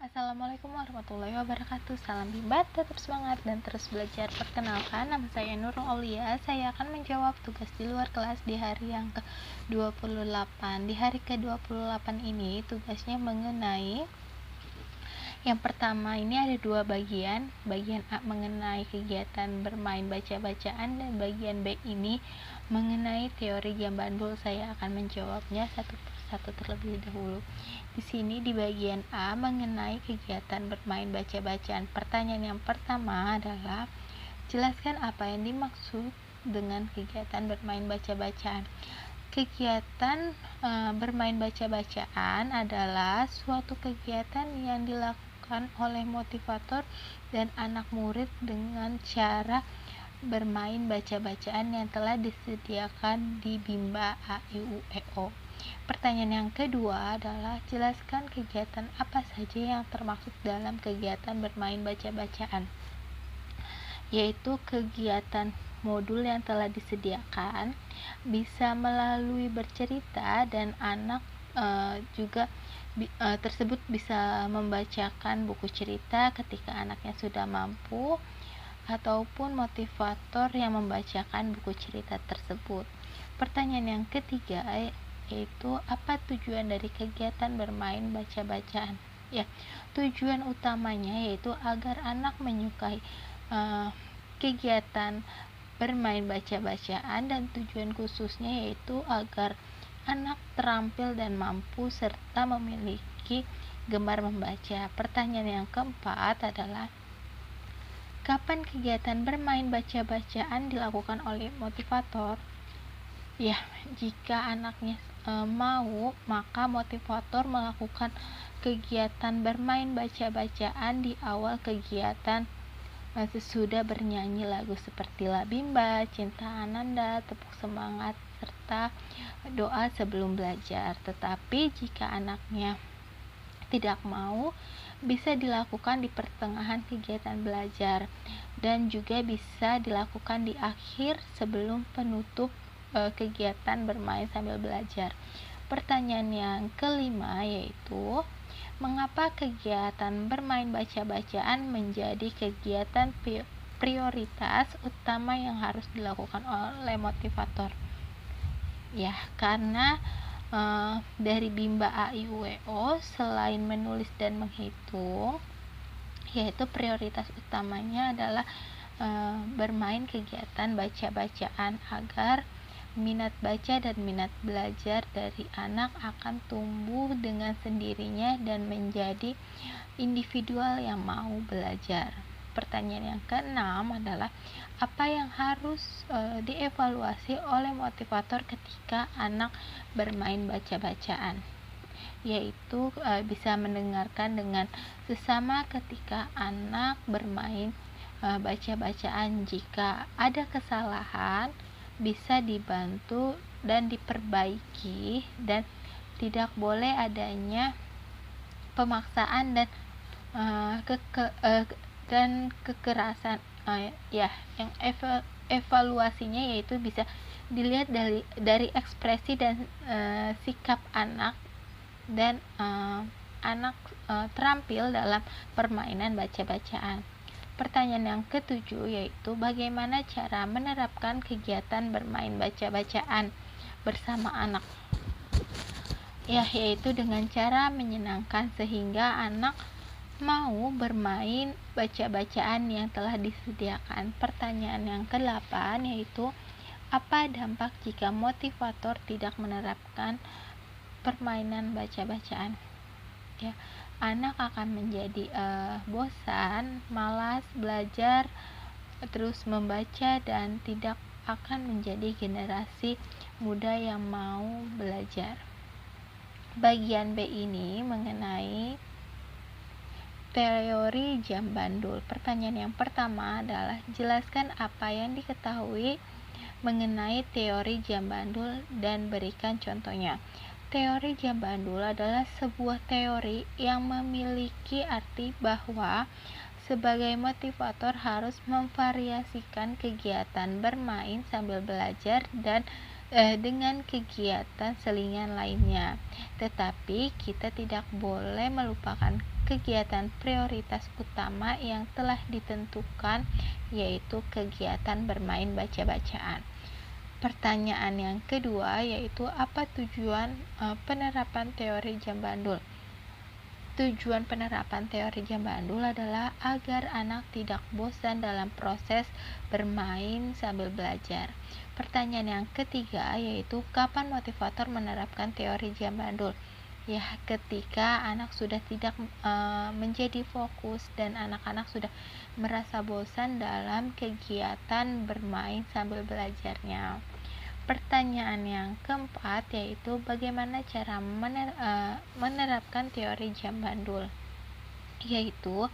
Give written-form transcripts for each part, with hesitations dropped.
Assalamualaikum warahmatullahi wabarakatuh. Salam hebat, tetap semangat dan terus belajar. Perkenalkan, nama saya Nurul Aulia. Saya akan menjawab tugas di luar kelas di hari yang ke-28. Di hari ke-28 ini tugasnya mengenai yang pertama ini ada dua bagian. Bagian A mengenai kegiatan bermain baca-bacaan dan bagian B ini mengenai teori jam bandul. Saya akan menjawabnya satu persatu terlebih dahulu. Di sini di bagian A mengenai kegiatan bermain baca-bacaan. Pertanyaan yang pertama adalah jelaskan apa yang dimaksud dengan kegiatan bermain baca-bacaan. Kegiatan bermain baca-bacaan adalah suatu kegiatan yang dilakukan oleh motivator dan anak murid dengan cara bermain baca-bacaan yang telah disediakan di Bimba A, I, U, E, O. Pertanyaan yang kedua adalah jelaskan kegiatan apa saja yang termaksud dalam kegiatan bermain baca-bacaan, yaitu kegiatan modul yang telah disediakan bisa melalui bercerita dan anak tersebut bisa membacakan buku cerita ketika anaknya sudah mampu, ataupun motivator yang membacakan buku cerita tersebut. Pertanyaan yang ketiga yaitu apa tujuan dari kegiatan bermain baca-bacaan? Tujuan utamanya yaitu agar anak menyukai kegiatan bermain baca-bacaan, dan tujuan khususnya yaitu agar anak terampil dan mampu serta memiliki gemar membaca. Pertanyaan yang keempat adalah kapan kegiatan bermain baca-bacaan dilakukan oleh motivator? Jika anaknya mau, maka motivator melakukan kegiatan bermain baca-bacaan di awal kegiatan, sesudah bernyanyi lagu seperti La Bimba, Cinta Ananda, Tepuk Semangat, serta doa sebelum belajar. Tetapi jika anaknya tidak mau, bisa dilakukan di pertengahan kegiatan belajar dan juga bisa dilakukan di akhir sebelum penutup kegiatan bermain sambil belajar. Pertanyaan yang kelima yaitu mengapa kegiatan bermain baca-bacaan menjadi kegiatan prioritas utama yang harus dilakukan oleh motivator? Karena dari Bimba A, I, U, E, O selain menulis dan menghitung, yaitu prioritas utamanya adalah bermain kegiatan baca-bacaan agar minat baca dan minat belajar dari anak akan tumbuh dengan sendirinya dan menjadi individual yang mau belajar. Pertanyaan yang keenam adalah apa yang harus dievaluasi oleh motivator ketika anak bermain baca-bacaan? Yaitu bisa mendengarkan dengan sesama ketika anak bermain baca-bacaan. Jika ada kesalahan bisa dibantu dan diperbaiki, dan tidak boleh adanya pemaksaan dan kekerasan. Yang evaluasinya yaitu bisa dilihat dari ekspresi dan sikap anak, dan anak terampil dalam permainan baca-bacaan. Pertanyaan yang ketujuh yaitu bagaimana cara menerapkan kegiatan bermain baca-bacaan bersama anak? Yaitu dengan cara menyenangkan sehingga anak mau bermain baca-bacaan yang telah disediakan. Pertanyaan yang ke-8 yaitu apa dampak jika motivator tidak menerapkan permainan baca-bacaan? Anak akan menjadi bosan, malas belajar, terus membaca, dan tidak akan menjadi generasi muda yang mau belajar. Bagian B ini mengenai teori jam bandul. Pertanyaan yang pertama adalah jelaskan apa yang diketahui mengenai teori jam bandul dan berikan contohnya. Teori jam bandul adalah sebuah teori yang memiliki arti bahwa sebagai motivator harus memvariasikan kegiatan bermain sambil belajar dan dengan kegiatan selingan lainnya. Tetapi kita tidak boleh melupakan kegiatan prioritas utama yang telah ditentukan, yaitu kegiatan bermain baca-bacaan. Pertanyaan yang kedua yaitu apa tujuan penerapan teori jam bandul? Tujuan penerapan teori jam bandul adalah agar anak tidak bosan dalam proses bermain sambil belajar. Pertanyaan yang ketiga yaitu kapan motivator menerapkan teori jam bandul? Ya, ketika anak sudah tidak menjadi fokus dan anak-anak sudah merasa bosan dalam kegiatan bermain sambil belajarnya. Pertanyaan yang keempat yaitu bagaimana cara menerapkan teori jam bandul? Yaitu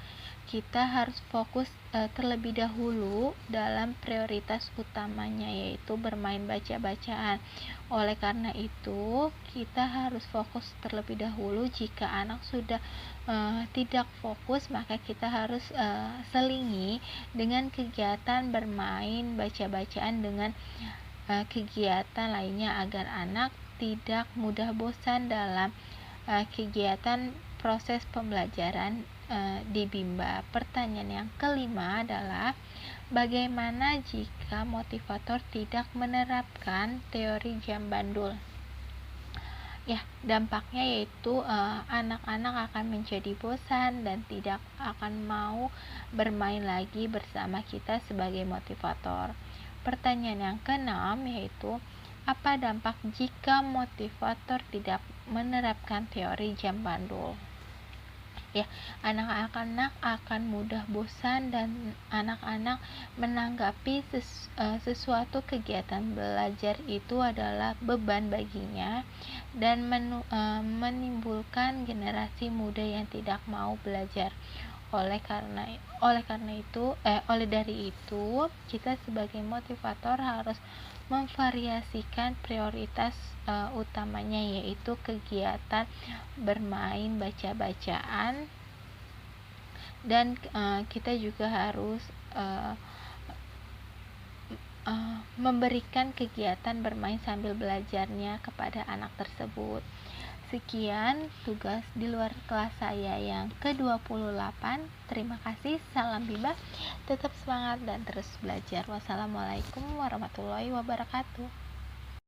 kita harus fokus terlebih dahulu dalam prioritas utamanya, yaitu bermain baca-bacaan. Oleh karena itu kita harus fokus terlebih dahulu. Jika anak sudah tidak fokus, maka kita harus selingi dengan kegiatan bermain baca-bacaan dengan kegiatan lainnya agar anak tidak mudah bosan dalam kegiatan proses pembelajaran di Bimba. Pertanyaan yang kelima adalah bagaimana jika motivator tidak menerapkan teori jam bandul? Ya, dampaknya yaitu anak-anak akan menjadi bosan dan tidak akan mau bermain lagi bersama kita sebagai motivator. Pertanyaan yang keenam yaitu apa dampak jika motivator tidak menerapkan teori jam bandul? Ya, anak-anak akan mudah bosan dan anak-anak menanggapi sesuatu kegiatan belajar itu adalah beban baginya dan menimbulkan generasi muda yang tidak mau belajar. Oleh dari itu kita sebagai motivator harus memvariasikan prioritas utamanya, yaitu kegiatan bermain baca-bacaan, dan kita juga harus memberikan kegiatan bermain sambil belajarnya kepada anak tersebut. Sekian tugas di luar kelas saya yang ke-28. Terima kasih, salam Bimba, tetap semangat dan terus belajar. Wassalamualaikum warahmatullahi wabarakatuh.